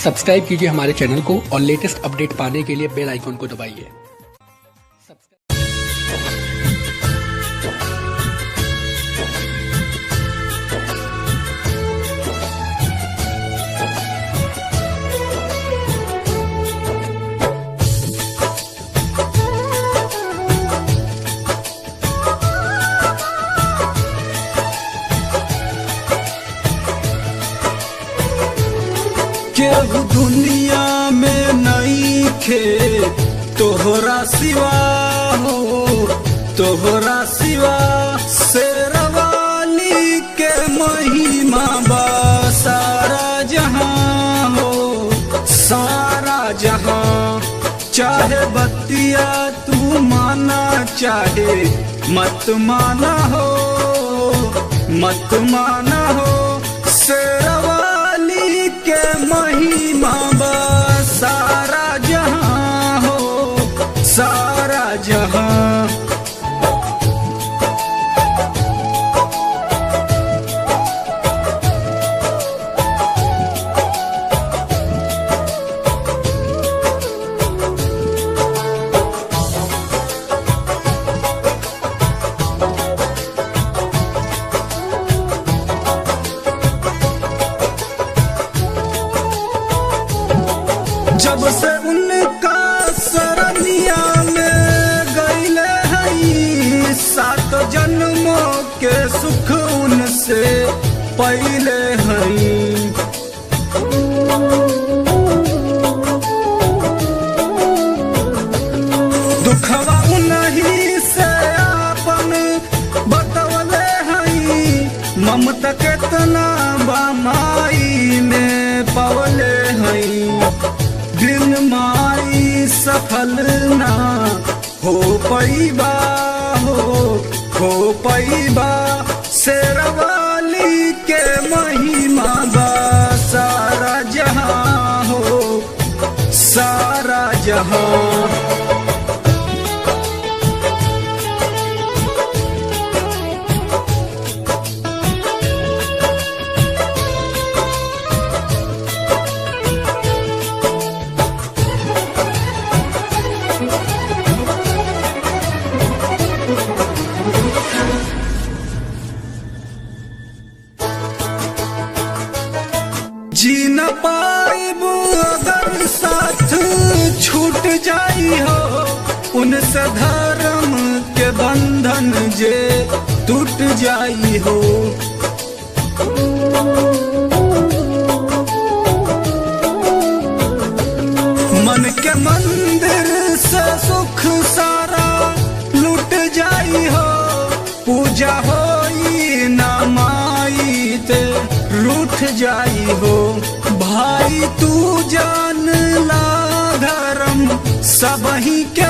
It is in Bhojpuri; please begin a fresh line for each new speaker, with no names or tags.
सब्सक्राइब कीजिए हमारे चैनल को और लेटेस्ट अपडेट पाने के लिए बेल आइकन को दबाइए।
केहू दुनिया में नहीं खे तोहरा सिवा हो, तोहरा सिवा शेरवाली के महिमा बा सारा जहां हो, सारा जहां। चाहे बतिया तू माना चाहे मत माना हो, मत माना हो। शेरवाली के महिमा बा सारा जहां हो, सारा जहां। जब से उनका सरनिया में गईले हई, 7 जन्मों के सुख उनसे पहले हई। दुखवा उन्हीं से आपन बतवले हई, ममता केतना बामाई में पवले हई। बिन माई सफल ना हो पैबा हो पैबा। शेरवाली के महिमा बा सारा जहां हो, सारा जहां। जी न पाइब अगर साथ छूट जाई हो, उनसे धर्म के बंधन जे टूट जाई हो। मन के मंदिर से सुख सारा लूट जाई हो, पूजा होई ना माई ते रूठ जाई हो। भाई तू जान ला धर्म सबही के